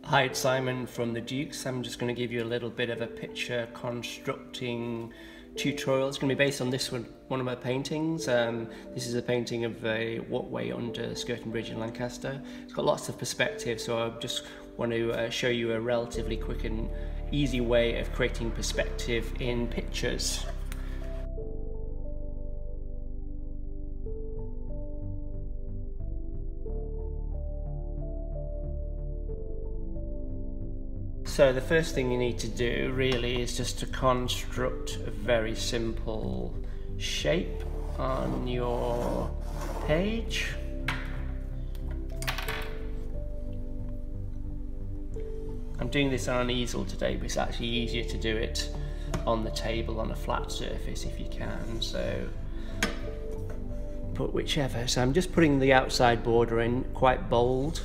Hi, it's Simon from the Dukes. I'm just going to give you a little bit of a picture constructing tutorial. It's going to be based on this one of my paintings. This is a painting of a walkway under Skirton Bridge in Lancaster. It's got lots of perspective, so I just want to show you a relatively quick and easy way of creating perspective in pictures. So the first thing you need to do really is just to construct a very simple shape on your page. I'm doing this on an easel today, but it's actually easier to do it on the table on a flat surface if you can, so put whichever. So I'm just putting the outside border in quite bold,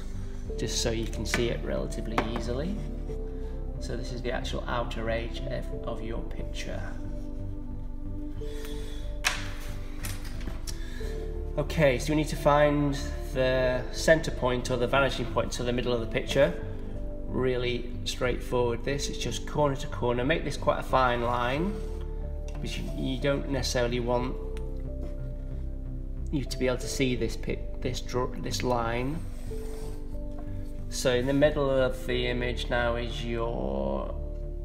just so you can see it relatively easily. So this is the actual outer edge of your picture. Okay, so we need to find the center point or the vanishing point, so the middle of the picture. Really straightforward this, it's just corner to corner. Make this quite a fine line, because you don't necessarily want you to be able to see this line. So in the middle of the image now is your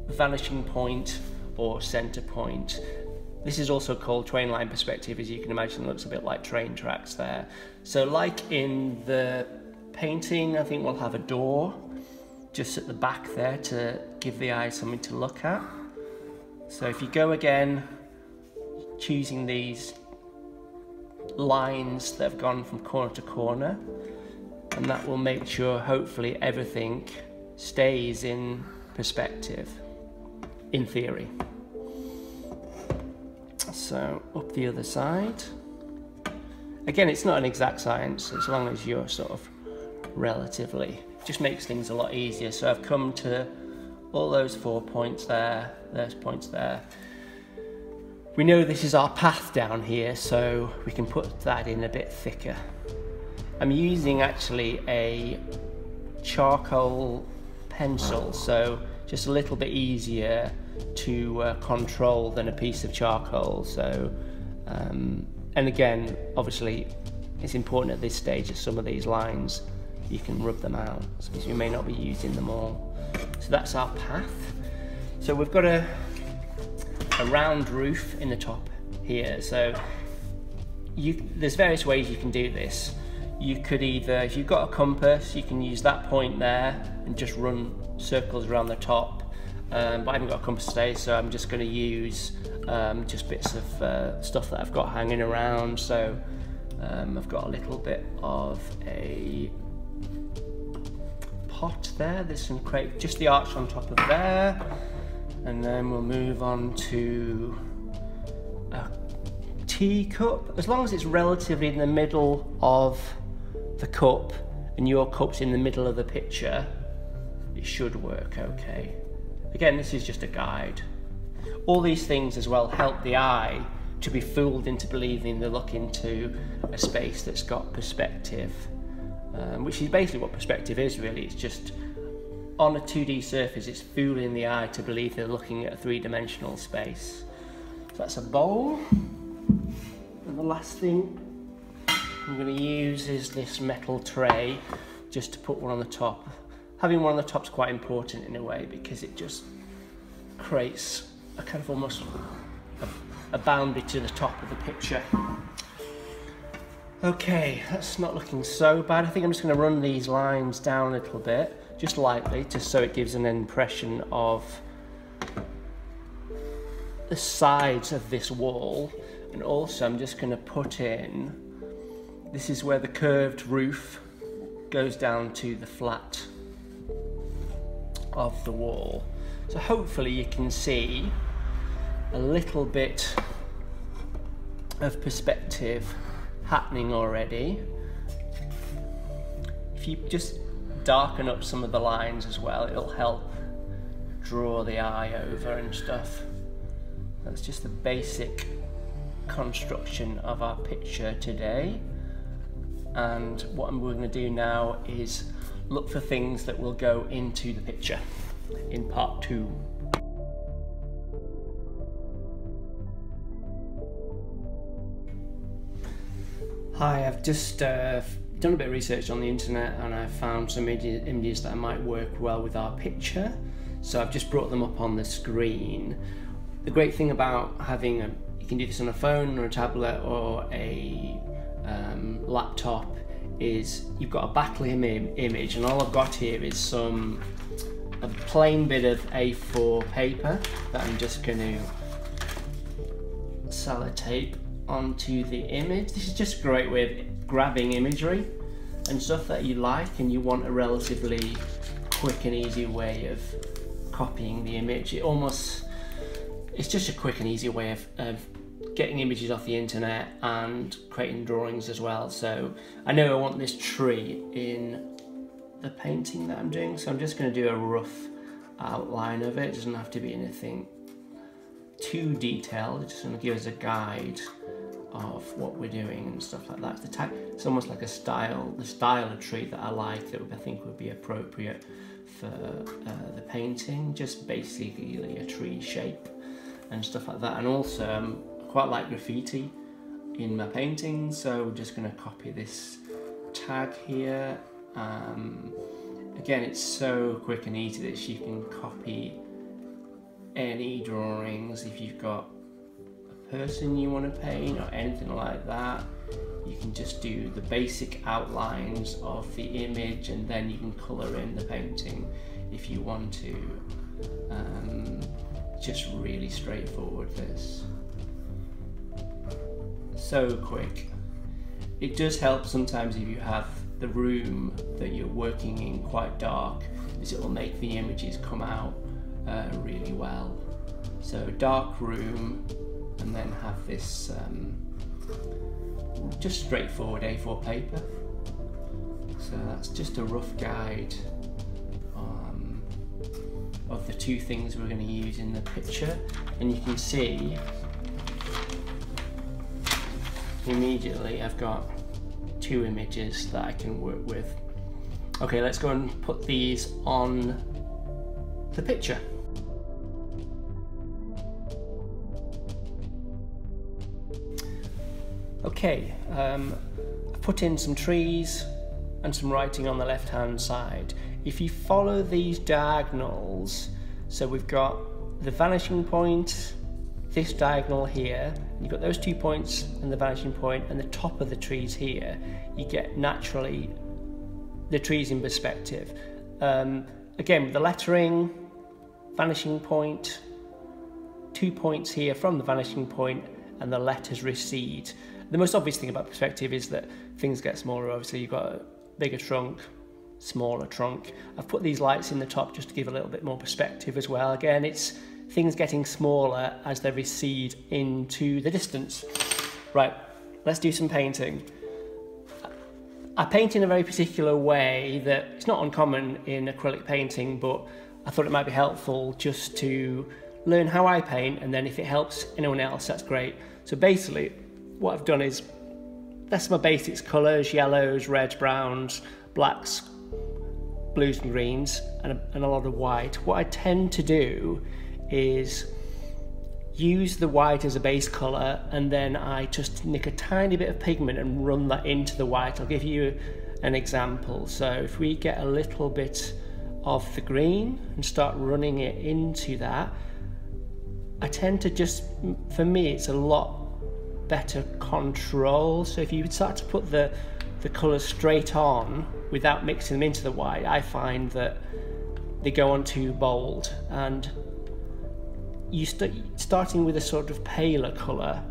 vanishing point or center point. This is also called train line perspective, as you can imagine. It looks a bit like train tracks there. So like in the painting, I think we'll have a door just at the back there to give the eye something to look at. So if you go again, choosing these lines that have gone from corner to corner, and that will make sure hopefully everything stays in perspective, in theory. So up the other side. Again, it's not an exact science, as long as you're sort of relatively, just makes things a lot easier. So I've come to all those 4 points there, those points there. We know this is our path down here, so we can put that in a bit thicker. I'm using actually a charcoal pencil, so just a little bit easier to control than a piece of charcoal. So, and again, obviously, it's important at this stage that some of these lines, you can rub them out, because you may not be using them all. So that's our path. So we've got a round roof in the top here. So there's various ways you can do this. You could either, if you've got a compass, you can use that point there and just run circles around the top. But I haven't got a compass today, so I'm just going to use just bits of stuff that I've got hanging around. So I've got a little bit of a pot there. There's some just the arch on top of there. And then we'll move on to a teacup. As long as it's relatively in the middle of the cup and your cup's in the middle of the picture, it should work okay. Again, this is just a guide. All these things as well help the eye to be fooled into believing they're looking into a space that's got perspective, which is basically what perspective is really. It's just on a 2D surface, it's fooling the eye to believe they're looking at a three-dimensional space. So that's a bowl. And the last thing I'm going to use is this metal tray, just to put one on the top. Having one on the top is quite important in a way, because it just creates a kind of almost a boundary to the top of the picture. Okay, that's not looking so bad. I think I'm just going to run these lines down a little bit, just lightly, just so it gives an impression of the sides of this wall. And also I'm just going to put in, this is where the curved roof goes down to the flat of the wall. So hopefully you can see a little bit of perspective happening already. If you just darken up some of the lines as well, it'll help draw the eye over and stuff. That's just the basic construction of our picture today. And what we're going to do now is look for things that will go into the picture in part 2. Hi, I've just done a bit of research on the internet and I've found some images that might work well with our picture. So I've just brought them up on the screen. The great thing about having you can do this on a phone or a tablet or a laptop is you've got a backlit image, and all I've got here is a plain bit of A4 paper that I'm just going to sellotape onto the image. This is just a great way of grabbing imagery and stuff that you like and you want a relatively quick and easy way of copying the image. It's just a quick and easy way of getting images off the internet and creating drawings as well. So I know I want this tree in the painting that I'm doing, so I'm just going to do a rough outline of it. It doesn't have to be anything too detailed, it's just going to give us a guide of what we're doing and stuff like that. It's almost like the style of tree that I like, that I think would be appropriate for the painting, just basically a tree shape and stuff like that. And also I quite like graffiti in my paintings, so we're just going to copy this tag here. Again, it's so quick and easy that you can copy any drawings. If you've got a person you want to paint or anything like that, you can just do the basic outlines of the image and then you can colour in the painting if you want to. Just really straightforward, this. So quick. It does help sometimes if you have the room that you're working in quite dark, because it will make the images come out really well. So dark room, and then have this just straightforward A4 paper. So that's just a rough guide of the two things we're going to use in the picture, and you can see immediately I've got two images that I can work with. Okay, let's go and put these on the picture. Okay, I've put in some trees and some writing on the left hand side. If you follow these diagonals, so we've got the vanishing point, this diagonal here, you've got those 2 points and the vanishing point and the top of the trees here, you get naturally the trees in perspective. Again, with the lettering, vanishing point, 2 points here from the vanishing point, and the letters recede. The most obvious thing about perspective is that things get smaller. Obviously you've got a bigger trunk, smaller trunk. I've put these lights in the top just to give a little bit more perspective as well. Again, it's things getting smaller as they recede into the distance. Right, let's do some painting. I paint in a very particular way that it's not uncommon in acrylic painting, but I thought it might be helpful just to learn how I paint, and then if it helps anyone else, that's great. So basically, what I've done is, that's my basics colours: yellows, reds, browns, blacks, blues and greens, and a lot of white. What I tend to do is use the white as a base colour, and then I just nick a tiny bit of pigment and run that into the white. I'll give you an example. So if we get a little bit of the green and start running it into that, I tend to just, for me, it's a lot better control. So if you start to put the colours straight on without mixing them into the white, I find that they go on too bold, and starting with a sort of paler colour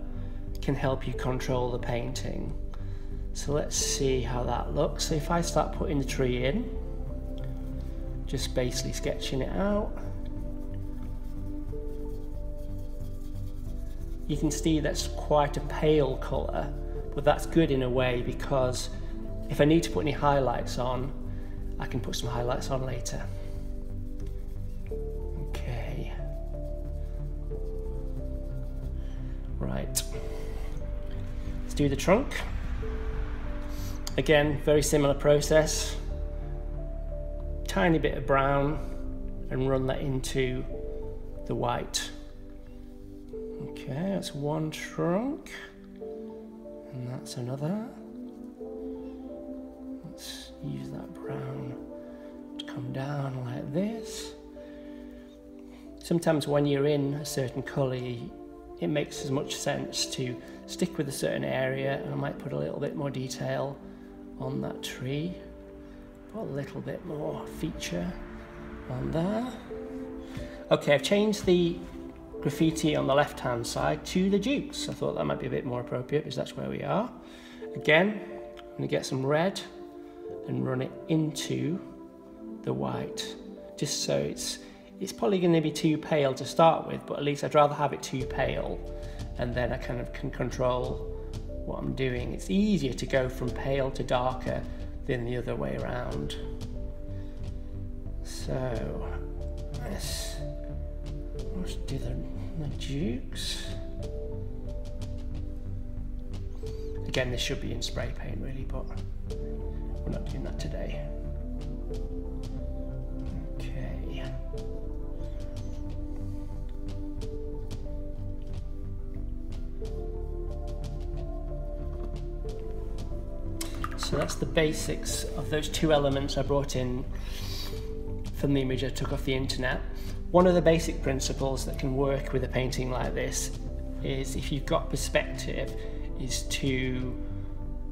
can help you control the painting. So let's see how that looks. So if I start putting the tree in, just basically sketching it out, you can see that's quite a pale colour, but that's good in a way, because if I need to put any highlights on, I can put some highlights on later. Okay. Right. Let's do the trunk. Again, very similar process. tiny bit of brown and run that into the white. Okay, that's one trunk, and that's another. Let's use that brown to come down like this. Sometimes when you're in a certain colour, it makes as much sense to stick with a certain area, and I might put a little bit more detail on that tree, put a little bit more feature on there. Okay, I've changed the graffiti on the left hand side to the Dukes. I thought that might be a bit more appropriate because that's where we are. Again, I'm going to get some red and run it into the white, just so it's probably going to be too pale to start with, but at least I'd rather have it too pale, and then I kind of can control what I'm doing. It's easier to go from pale to darker than the other way around. So let's do the Dukes. Again, this should be in spray paint really, but we're not doing that today. Okay. So that's the basics of those two elements I brought in from the image I took off the internet. One of the basic principles that can work with a painting like this is, if you've got perspective, is to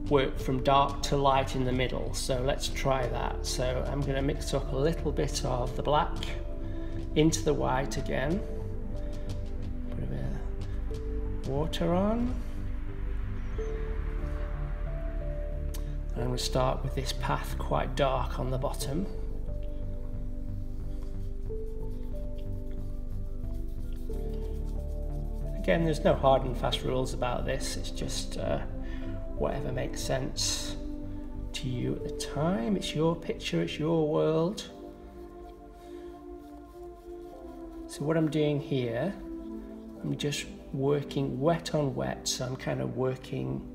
work from dark to light in the middle. So let's try that. So I'm going to mix up a little bit of the black into the white again. Put a bit of water on. And I'm going to start with this path quite dark on the bottom. Again, there's no hard and fast rules about this, it's just whatever makes sense to you at the time. It's your picture, it's your world. So what I'm doing here, I'm just working wet on wet, so I'm kind of working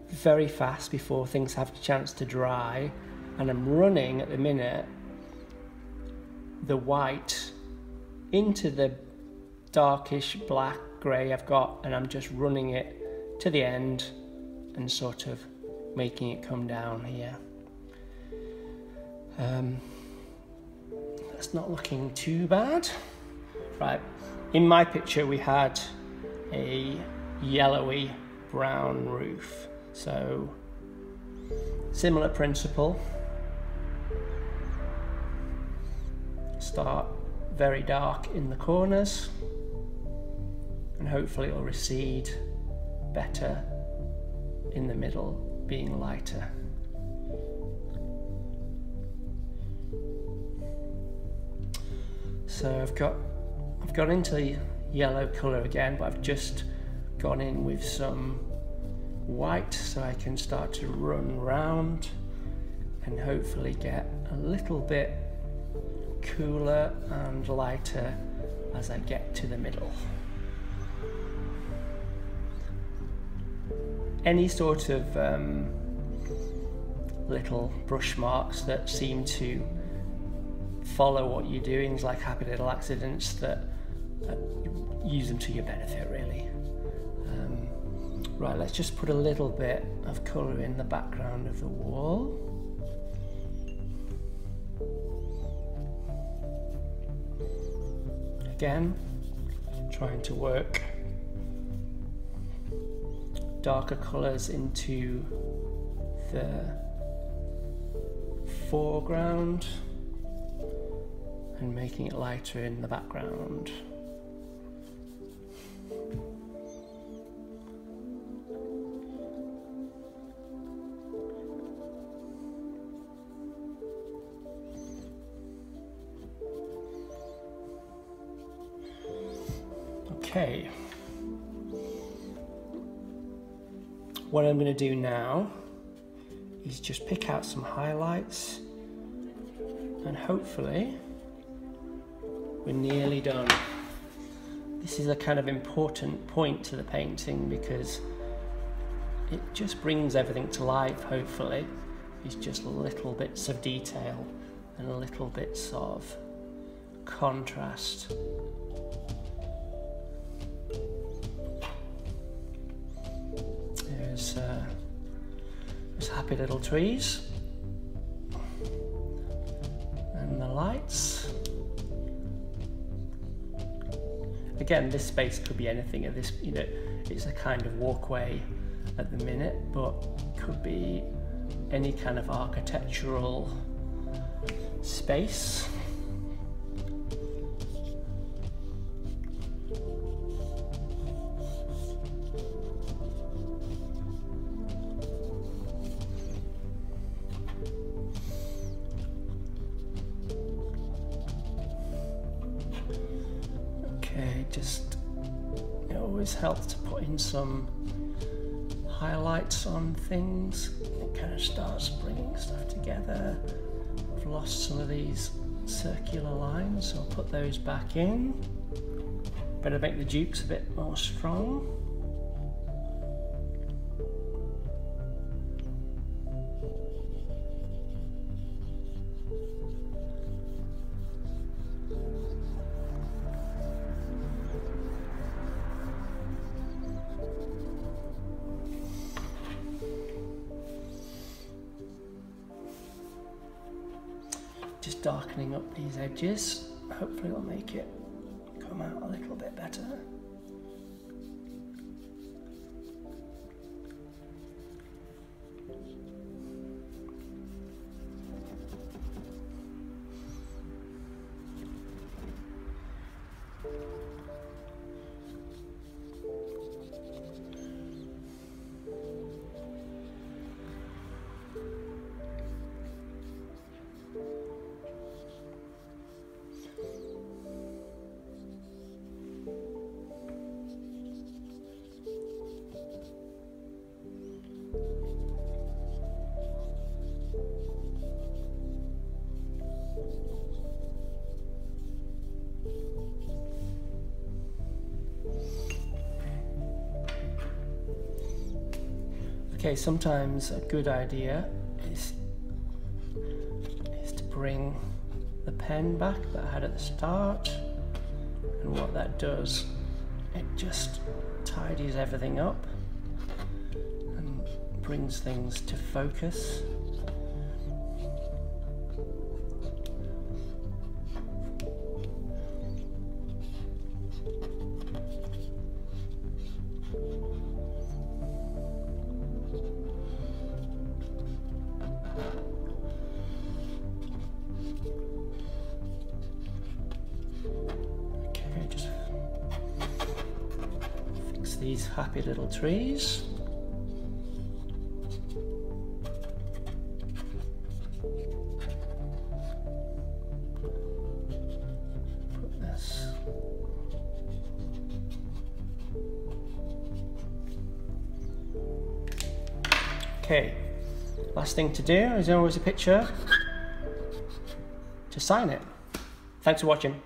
very fast before things have a chance to dry, and I'm running at the minute the white into the darkish black grey I've got, and I'm just running it to the end and sort of making it come down here. That's not looking too bad. Right, in my picture we had a yellowy brown roof, so similar principle. Start very dark in the corners, and hopefully it'll recede better in the middle, being lighter. So I've got into the yellow colour again, but I've just gone in with some white so I can start to run round and hopefully get a little bit cooler and lighter as I get to the middle. Any sort of little brush marks that seem to follow what you're doing is like happy little accidents that use them to your benefit, really. Right, let's just put a little bit of colour in the background of the wall. Again, trying to work darker colours into the foreground and making it lighter in the background. Okay. What I'm going to do now is just pick out some highlights, and hopefully we're nearly done. This is a kind of important point to the painting because it just brings everything to life, hopefully, is just little bits of detail and little bits of contrast. There's happy little trees and the lights. Again, this space could be anything. At this, you know, it's a kind of walkway at the minute, but could be any kind of architectural space. Okay, just it always helps to put in some highlights on things. It kind of starts bringing stuff together. I've lost some of these circular lines, so I'll put those back in. Better make the dukes a bit more strong. Just darkening up these edges. Hopefully it'll make it come out a little bit better. Okay, sometimes a good idea is to bring the pen back that I had at the start, and what that does, it just tidies everything up and brings things to focus. These happy little trees. Put this. Okay, last thing to do is always a picture to sign it. Thanks for watching.